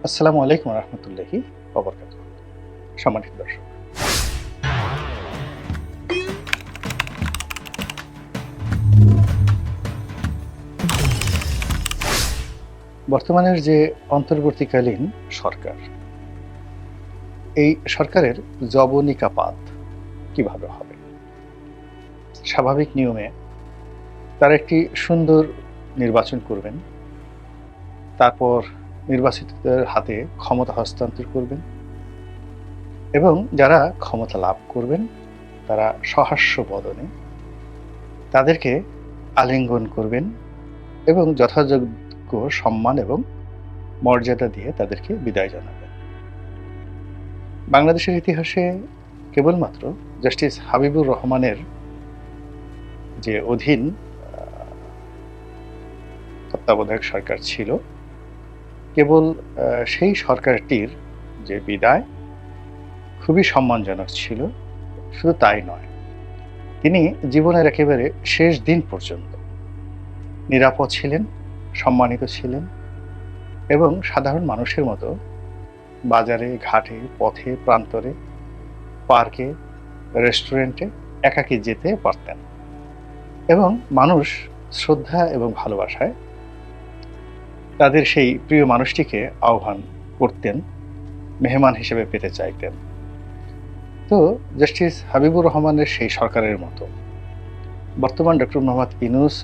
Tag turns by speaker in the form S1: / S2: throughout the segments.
S1: আসসালামু আলাইকুম রহমতুল্লাহি ওয়া বারাকাতুহু। সম্মানিত দর্শক, বর্তমানের যে অন্তর্বর্তীকালীন সরকার, এই সরকারের যবনিকাপাত কিভাবে হবে? স্বাভাবিক নিয়মে তারা একটি সুন্দর নির্বাচন করবেন, তারপর নির্বাচিতদের হাতে ক্ষমতা হস্তান্তর করবেন এবং যারা ক্ষমতা লাভ করবেন তারা সহাস্য বদনে তাদেরকে আলিঙ্গন করবেন এবং যথাযোগ্য সম্মান এবং মর্যাদা দিয়ে তাদেরকে বিদায় জানাবেন। বাংলাদেশের ইতিহাসে কেবলমাত্র জাস্টিস হাবিবুর রহমানের যে অধীন তত্ত্বাবধায়ক সরকার ছিল, কেবল সেই সরকারটির যে বিদায় খুবই সম্মানজনক ছিল। শুধু তাই নয়, তিনি জীবনের একেবারে শেষ দিন পর্যন্ত নিরাপদ ছিলেন, সম্মানিত ছিলেন এবং সাধারণ মানুষের মতো বাজারে, ঘাটে, পথে, প্রান্তরে, পার্কে, রেস্টুরেন্টে একাকী যেতে পারতেন এবং মানুষ শ্রদ্ধা এবং ভালোবাসায় তাদের সেই প্রিয় মানুষটিকে আহ্বান করতেন, মেহমান হিসেবে পেতে চাইতেন। তো জাস্টিস হাবিবুর রহমানের সেই সরকারের মতো বর্তমান ডক্টর মোহাম্মদ ইউনূস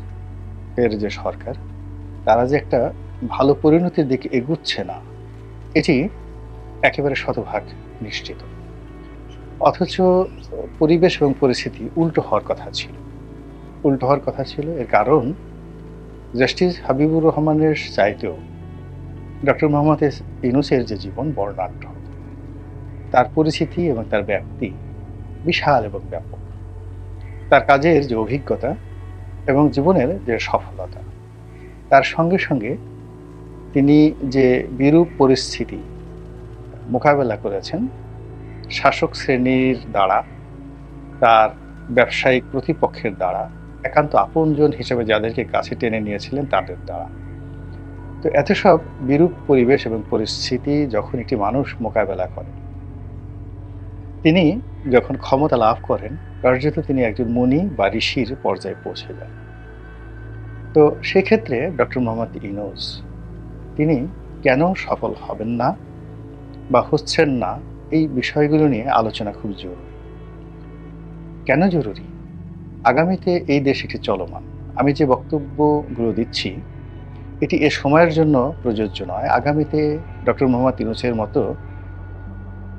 S1: এর যে সরকার, তারা যে একটা ভালো পরিণতির দিকে এগুচ্ছে না, এটি একেবারে শতভাগ নিশ্চিত। অথচ পরিবেশ এবং পরিস্থিতি উল্টো হওয়ার কথা ছিল। এর কারণ জাস্টিস হাবিবুর রহমানের চাইতেও ডক্টর মোহাম্মদ ইউনূসের যে জীবন বর্ণাঢ্য, তার পরিচিতি এবং তার ব্যাপ্তি বিশাল এবং ব্যাপক। তার কাজের যে অভিজ্ঞতা এবং জীবনের যে সফলতা, তার সঙ্গে সঙ্গে তিনি যে বিরূপ পরিস্থিতি মোকাবেলা করেছেন শাসক শ্রেণীর দ্বারা, তার ব্যবসায়িক প্রতিপক্ষের দ্বারা, একান্ত আপনজন হিসেবে যাদেরকে কাছে টেনে নিয়েছিলেন তাদের দ্বারা। তো এত সব বিরূপ পরিবেশ এবং পরিস্থিতি যখন একটি মানুষ মোকাবেলা করে, তিনি যখন ক্ষমতা লাভ করেন, কার্যত তিনি একজন মুনি বা ঋষির পর্যায়ে পৌঁছে যান। তো সেক্ষেত্রে ডক্টর মোহাম্মদ ইউনূস তিনি কেন সফল হবেন না বা হচ্ছেন না, এই বিষয়গুলো নিয়ে আলোচনা খুব জরুরি। কেন জরুরি? আগামীতে এই দেশ একটি চলমান। আমি যে বক্তব্যগুলো দিচ্ছি এটি এ সময়ের জন্য প্রযোজ্য নয়। আগামীতে ডক্টর মোহাম্মদ ইউনূসের মতো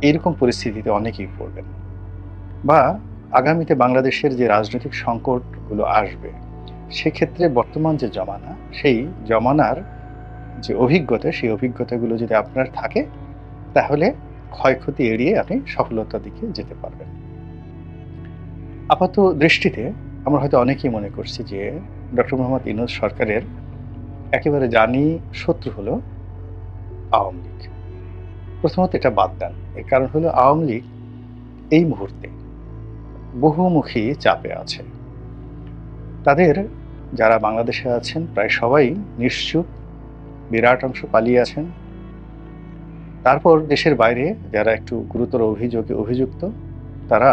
S1: এইরকম পরিস্থিতিতে অনেকেই পড়বেন, বা আগামীতে বাংলাদেশের যে রাজনৈতিক সংকটগুলো আসবে, সেক্ষেত্রে বর্তমান যে জমানা, সেই জমানার যে অভিজ্ঞতা, সেই অভিজ্ঞতাগুলো যদি আপনার থাকে, তাহলে ক্ষয়ক্ষতি এড়িয়ে আপনি সফলতার দিকে যেতে পারবেন। আপাত দৃষ্টিতে আমরা হয়তো অনেকেই মনে করছি যে ডক্টর মোহাম্মদ ইউনূস সরকারের একেবারে জানি শত্রু হলো আওয়ামী লীগ। প্রথমত এটা বাদ দেন। এর কারণ হলো আওয়ামী লীগ এই মুহূর্তে বহুমুখী চাপে আছে। তাদের যারা বাংলাদেশে আছেন প্রায় সবাই নিশ্চুপ, বিরাট অংশ পালিয়ে আছেন। তারপর দেশের বাইরে যারা একটু গুরুতর অভিযোগে অভিযুক্ত, তারা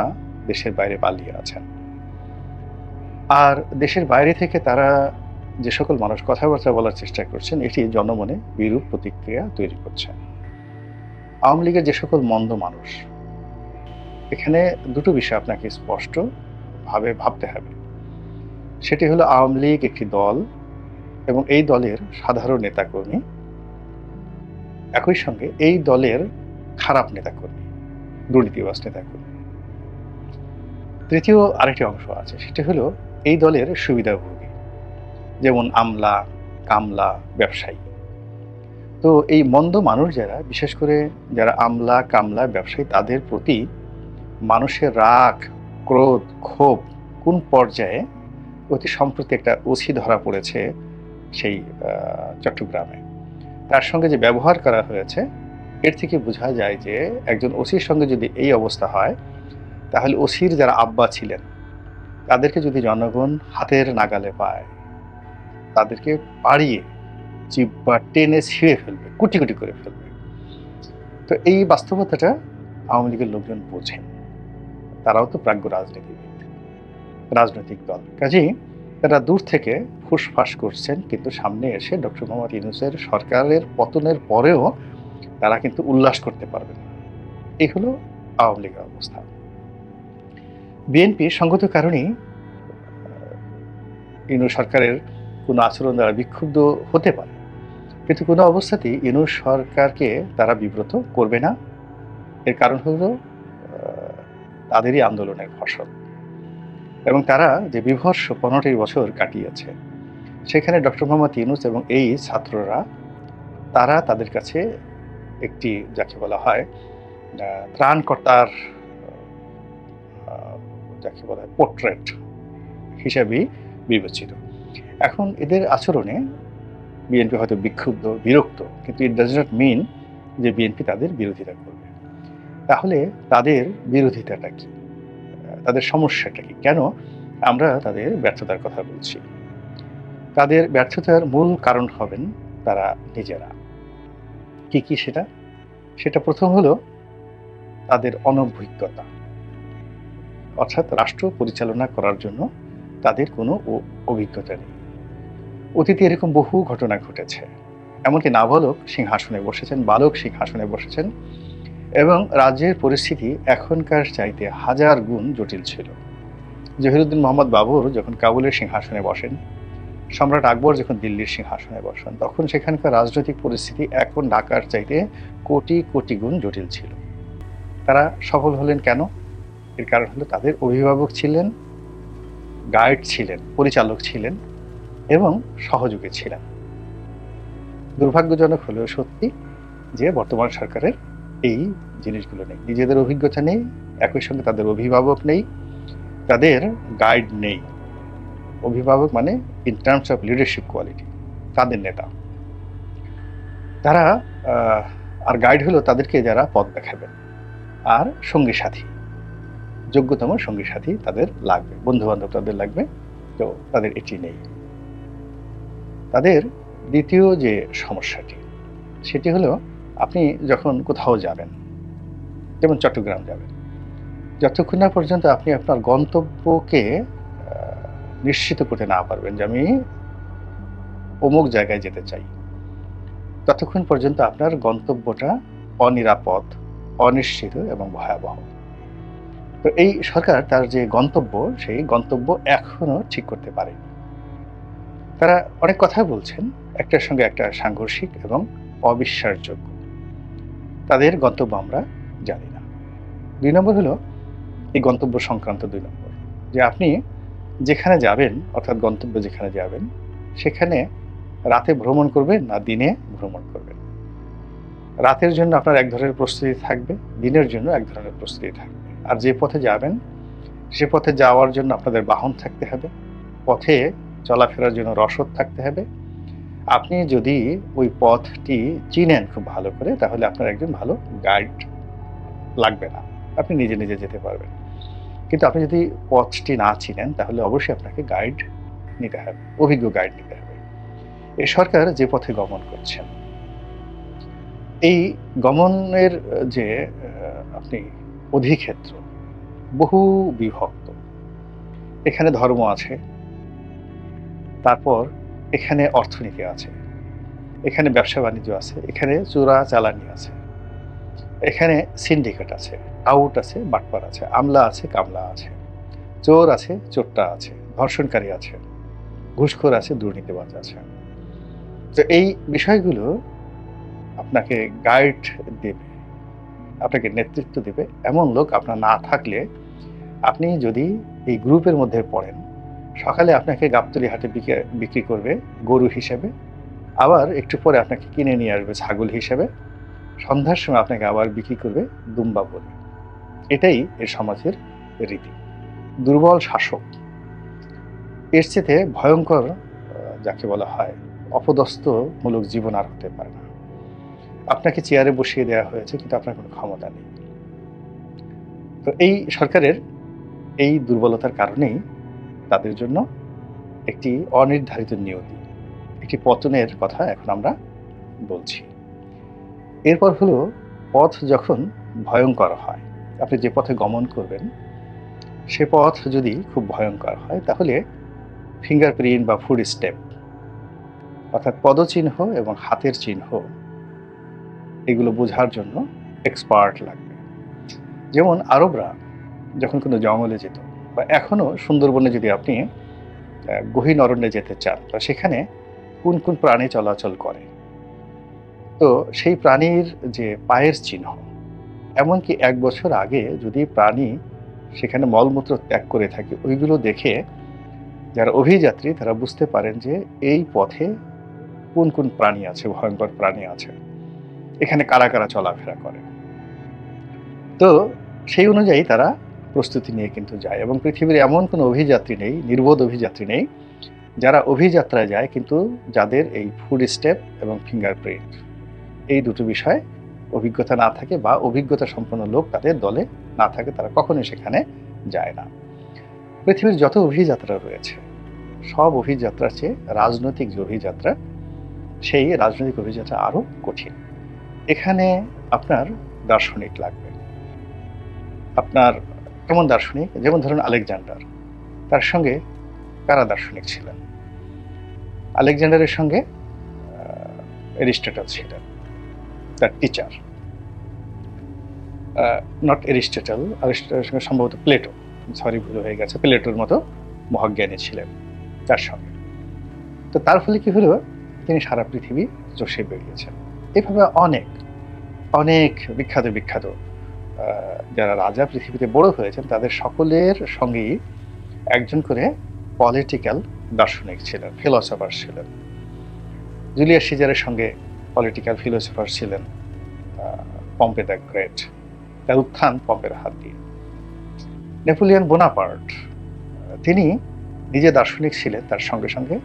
S1: দেশের বাইরে পালিয়ে আছেন। আর দেশের বাইরে থেকে তারা যে সকল মানুষ কথাবার্তা বলার চেষ্টা করছেন, এটি জনমনে বিরূপ প্রতিক্রিয়া তৈরি করছে। আওয়ামী লীগের যে সকল মন্দ মানুষ, এখানে দুটো বিষয় আপনাকে স্পষ্টভাবে ভাবতে হবে। সেটি হলো আওয়ামী লীগ একটি দল এবং এই দলের সাধারণ নেতাকর্মী, একই সঙ্গে এই দলের খারাপ নেতাকর্মী, দুর্নীতিবাজ নেতাকর্মী। তৃতীয় আরেকটি অংশ আছে, সেটি হলো এই দলের সুবিধাভোগী, যেমন আমলা, কামলা, ব্যবসায়ী। তো এই মন্দ মানুষ যারা, বিশেষ করে যারা আমলা, কামলা, ব্যবসায়ী, তাদের প্রতি মানুষের রাগ, ক্রোধ, ক্ষোভ কোন পর্যায়ে, অতি সম্প্রতি একটা ওসি ধরা পড়েছে সেই চট্টগ্রামে। তার সঙ্গে যে ব্যবহার করা হয়েছে, এর থেকে বোঝা যায় যে একজন ওসির সঙ্গে যদি এই অবস্থা হয়, তাহলে ওসির যারা আব্বা ছিলেন তাদেরকে যদি জনগণ হাতের নাগালে পায়, তাদেরকে পাড়িয়ে জিহ্বা টেনে ছিঁড়ে ফেলবে, কুটি কুটি করে ফেলবে। তো এই বাস্তবতাটা আওয়ামী লীগের লোকজন বোঝেন। তারাও তো প্রাজ্ঞ রাজনীতিবিদ, রাজনৈতিক দল। কাজেই তারা দূর থেকে ফুসফাস করছেন, কিন্তু সামনে এসে ডক্টর মোহাম্মদ ইউনূসের সরকারের পতনের পরেও তারা কিন্তু উল্লাস করতে পারবেন না। এই হলো আওয়ামী লীগের অবস্থা। বিএনপি সঙ্গত কারণেই ইউনূস সরকারের কোনো আচরণ দ্বারা বিক্ষুব্ধ হতে পারে, কিন্তু কোনো অবস্থাতেই ইউনূস সরকারকে তারা বিব্রত করবে না। এর কারণ হলো তাদেরই আন্দোলনের ফসল, এবং তারা যে বিভৎস 15টি বছর কাটিয়েছে, সেখানে ডক্টর মোহাম্মদ ইউনূস এবং এই ছাত্ররা তারা তাদের কাছে একটি যাকে বলা হয় ত্রাণকর্তার যাকে বলা হয় পোর্ট্রেট হিসাবেই বিবেচিত। এখন এদের আচরণে বিএনপি হয়তো বিক্ষুব্ধ, বিরক্ত, কিন্তু ইট ডাজ নট মিন যে বিএনপি তাদের বিরোধিতা করবে। তাহলে তাদের বিরোধিতাটা কি, তাদের সমস্যাটা কি, কেন আমরা তাদের ব্যর্থতার কথা বলছি? তাদের ব্যর্থতার মূল কারণ হবেন তারা নিজেরা। কি কি সেটা? সেটা প্রথম হলো তাদের অনভিজ্ঞতা, অর্থাৎ রাষ্ট্র পরিচালনা করার জন্য তাদের কোনো অভিজ্ঞতা নেই। অতীতে এরকম বহু ঘটনা ঘটেছে, এমনকি নাবালক সিংহাসনে বসেছেন, বালক সিংহাসনে বসেছেন, এবং রাজ্যের পরিস্থিতি এখনকার চাইতে 1000 গুণ জটিল ছিল। জহিরুদ্দিন মোহাম্মদ বাবর যখন কাবুলের সিংহাসনে বসেন, সম্রাট আকবর যখন দিল্লির সিংহাসনে বসেন, তখন সেখানকার রাজনৈতিক পরিস্থিতি এখন ঢাকার চাইতে কোটি কোটি গুণ জটিল ছিল। তারা সফল হলেন কেন? এর কারণ হলো তাদের অভিভাবক ছিলেন, গাইড ছিলেন, পরিচালক ছিলেন এবং সহযোগী ছিলেন। দুর্ভাগ্যজনক হলেও সত্যি যে বর্তমান সরকারের এই জিনিসগুলো নেই। নিজেদের অভিজ্ঞতা নেই, একই সঙ্গে তাদের অভিভাবক নেই, তাদের গাইড নেই। অভিভাবক মানে in terms of leadership quality, তাদের নেতা। তারা আর গাইড হলো তাদেরকে যারা পথ দেখাবেন, আর সঙ্গী সাথী, যোগ্যতম সঙ্গী সাথী তাদের লাগবে, বন্ধু বান্ধব তাদের লাগবে, তো তাদের এটি নেই। তাদের দ্বিতীয় যে সমস্যাটি, সেটি হলো আপনি যখন কোথাও যাবেন, যেমন চট্টগ্রাম যাবেন, যতক্ষণ না পর্যন্ত আপনি আপনার গন্তব্যকে নিশ্চিত করতে না পারবেন যে আমি অমুক জায়গায় যেতে চাই, ততক্ষণ পর্যন্ত আপনার গন্তব্যটা অনিরাপদ, অনিশ্চিত এবং ভয়াবহ। তো এই সরকার তার যে গন্তব্য, সেই গন্তব্য এখনো ঠিক করতে পারেনি। তারা অনেক কথা বলছেন, একটার সঙ্গে একটা সাংঘর্ষিক এবং অবিশ্বাসযোগ্য। তাদের গন্তব্য আমরা জানি না। 2 নম্বর হলো এই গন্তব্য সংক্রান্ত 2 নম্বর, যে আপনি যেখানে যাবেন, অর্থাৎ গন্তব্য যেখানে যাবেন, সেখানে রাতে ভ্রমণ করবেন না দিনে ভ্রমণ করবেন। রাতের জন্য আপনার এক ধরনের প্রস্তুতি থাকবে, দিনের জন্য এক ধরনের প্রস্তুতি থাকবে। আর যে পথে যাবেন, সে পথে যাওয়ার জন্য আপনাদের বাহন থাকতে হবে, পথে চলাফেরার জন্য রসদ থাকতে হবে। আপনি যদি ওই পথটি চিনেন খুব ভালো করে, তাহলে আপনার একজন ভালো গাইড লাগবে না, আপনি নিজে নিজে যেতে পারবেন। কিন্তু আপনি যদি পথটি না চিনেন, তাহলে অবশ্যই আপনাকে গাইড নিতে হবে, অভিজ্ঞ গাইড নিতে হবে। এই সরকার যে পথে গমন করছেন, এই গমনের যে আপনি অধিক্ষেত্র বহু বিভক্ত। এখানে ধর্ম আছে, তারপর এখানে অর্থনীতি আছে, এখানে ব্যবসা বাণিজ্য আছে, এখানে চোরা চালানি আছে, এখানে সিন্ডিকেট আছে, আউট আছে, বাটপার আছে, আমলা আছে, কামলা আছে, চোর আছে, চোরটা আছে, ধর্ষণকারী আছে, ঘুষখোর আছে, দুর্নীতিবাজ আছে। তো এই বিষয়গুলো আপনাকে গাইড দেবে, আপনাকে নেতৃত্ব দেবে এমন লোক আপনার না থাকলে, আপনি যদি এই গ্রুপের মধ্যে পড়েন, সকালে আপনাকে গাবতলী হাটে বিক্রি করবে গরু হিসেবে, আবার একটু পরে আপনাকে কিনে নিয়ে আসবে ছাগল হিসেবে, সন্ধ্যার সময় আপনাকে আবার বিক্রি করবে দুম্বা বলে। এটাই এর সমাজের রীতি। দুর্বল শাসক, এর চেয়ে ভয়ঙ্কর যাকে বলা হয় অপদস্থমূলক জীবন আর হতে পারে না। আপনাকে চেয়ারে বসিয়ে দেওয়া হয়েছে, কিন্তু আপনার কোনো ক্ষমতা নেই। তো এই সরকারের এই দুর্বলতার কারণেই তাদের জন্য একটি অনির্ধারিত নিয়তি, একটি পতনের কথা এখন আমরা বলছি। এরপর হলো পথ যখন ভয়ঙ্কর হয়, আপনি যে পথে গমন করবেন সে পথ যদি খুব ভয়ঙ্কর হয়, তাহলে ফিঙ্গারপ্রিন্ট বা ফুট স্টেপ অর্থাৎ পদচিহ্ন এবং হাতের চিহ্ন এগুলো বোঝার জন্য এক্সপার্ট লাগবে। যেমন আরবরা যখন কোনো জঙ্গলে যেত, বা এখনও সুন্দরবনে যদি আপনি গহীন অরণ্যে যেতে চান, তো সেখানে কোন কোন প্রাণী চলাচল করে, তো সেই প্রাণীর যে পায়ের চিহ্ন, এমনকি ১ বছর আগে যদি প্রাণী সেখানে মলমূত্র ত্যাগ করে থাকে, ওইগুলো দেখে যারা অভিযাত্রী তারা বুঝতে পারেন যে এই পথে কোন কোন প্রাণী আছে, ভয়ঙ্কর প্রাণী আছে, এখানে কারা কারা চলাফেরা করে। তো সেই অনুযায়ী তারা প্রস্তুতি নিয়ে কিন্তু যায়, এবং পৃথিবীর এমন কোনো অভিযাত্রী নেই, নির্বোধ অভিযাত্রী নেই যারা অভিযাত্রায় যায় কিন্তু যাদের এই ফুড স্টেপ এবং ফিঙ্গারপ্রিন্ট এই দুটো বিষয় অভিজ্ঞতা না থাকে, বা অভিজ্ঞতা সম্পন্ন লোক তাদের দলে না থাকে, তারা কখনোই সেখানে যায় না। পৃথিবীর যত অভিযাত্রা রয়েছে সব অভিযাত্রার চেয়ে রাজনৈতিক যে অভিযাত্রা, সেই রাজনৈতিক অভিযাত্রা আরও কঠিন। এখানে আপনার দার্শনিক লাগবে। আপনার কেমন দার্শনিক? যেমন ধরুন আলেকজান্ডার, তার সঙ্গে কারা দার্শনিক ছিলেন? আলেকজান্ডারের সঙ্গে এরিস্টটল ছিলেন, তার টিচার। নট এরিস্টটল, আরিস্টটলের সঙ্গে সম্ভবত প্লেটো, সরি ভুল হয়ে গেছে, প্লেটোর মতো মহাজ্ঞানী ছিলেন তার সঙ্গে। তো তার ফলে কি হলো, তিনি সারা পৃথিবী চষে বেরিয়েছেন। এভাবে অনেক অনেক বিখ্যাত বিখ্যাত যারা রাজা পৃথিবীতে বড় হয়েছেন, তাদের সকলের সঙ্গেই একজন করে পলিটিক্যাল দার্শনিক ছিলেন, ফিলসফার ছিলেন। জুলিয়াস সিজারের সঙ্গে পলিটিক্যাল ফিলোসফার ছিলেন পম্পে দ্য গ্রেট, তার উত্থান পম্পের হাত দিয়ে। নেপোলিয়ন বোনাপার্ট, তিনি নিজে দার্শনিক ছিলেন, তার সঙ্গে সঙ্গে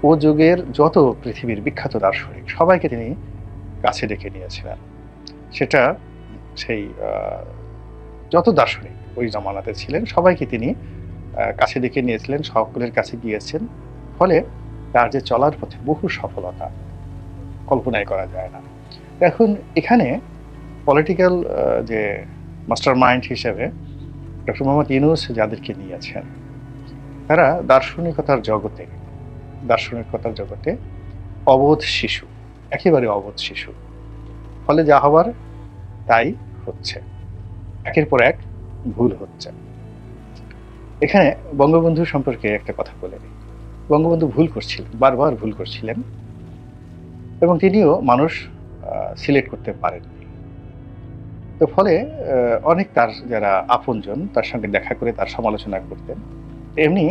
S1: ও যুগের যত পৃথিবীর বিখ্যাত দার্শনিক সবাইকে তিনি কাছে ডেকে নিয়েছিলেন। সেটা সেই যত দার্শনিক ওই জমানাতে ছিলেন সবাইকে তিনি কাছে ডেকে নিয়েছিলেন, সকলের কাছে গিয়েছেন। ফলে তার যে চলার পথে বহু সফলতা কল্পনাই করা যায় না। এখন এখানে পলিটিক্যাল যে মাস্টার মাইন্ড হিসেবে ডক্টর মোহাম্মদ ইউনূস যাদেরকে নিয়েছেন, তারা দার্শনিকতার জগতে অবোধ শিশু, একেবারে অবোধ শিশু। ফলে যা হবার তাই হচ্ছে, একের পর এক ভুল হচ্ছে। এখানে বঙ্গবন্ধু সম্পর্কে একটা কথা বলে নিই। বঙ্গবন্ধু ভুল করছিলেন, বারবার ভুল করছিলেন, এবং তিনিও মানুষ সিলেক্ট করতে পারেননি। তো ফলে অনেক তার যারা আপনজন তার সঙ্গে দেখা করে তার সমালোচনা করতেন। এমনি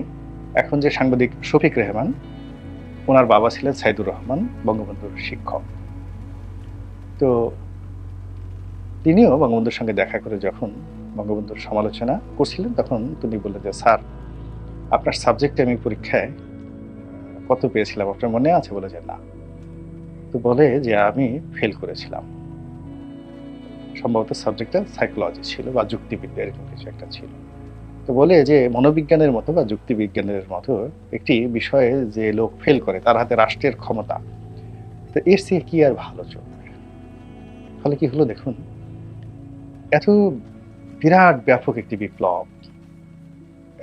S1: এখন যে সাংবাদিক শফিক রেহমান, ওনার বাবা ছিলেন সাইদুর রহমান, বঙ্গবন্ধুর শিক্ষক। তো তিনিও বঙ্গবন্ধুর সঙ্গে দেখা করে যখন বঙ্গবন্ধুর সমালোচনা করছিলেন, তখন তিনি বললেন যে, স্যার, আপনার সাবজেক্টে আমি পরীক্ষায় কত পেয়েছিলাম আপনার মনে আছে? বলে যে না। তো বলে যে আমি ফেল করেছিলাম, সম্ভবত সাবজেক্টটা সাইকোলজি ছিল বা যুক্তিবিদ্যা, এরকম কিছু একটা ছিল। তো বলে যে মনোবিজ্ঞানের মতো বা যুক্তিবিজ্ঞানের মতো একটি বিষয়ে যে লোক ফেল করে তার হাতে রাষ্ট্রের ক্ষমতা, তো এর চেয়ে কি আর ভালো চলবে। ফলে কি হলো দেখুন, এত বিরাট ব্যাপক একটি বিপ্লব,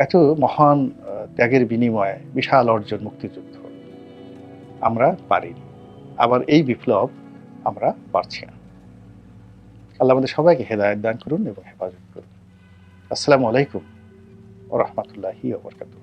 S1: এত মহান ত্যাগের বিনিময়ে বিশাল অর্জন মুক্তিযুদ্ধ আমরা পারিনি, আবার এই বিপ্লব আমরা পারছি না। আল্লাহ আমাদের সবাইকে হেদায়েত দান করুন এবং হেফাজত করুন। আসসালামু আলাইকুম ওয়া রাহমাতুল্লাহি ওয়া বারাকাতুহু।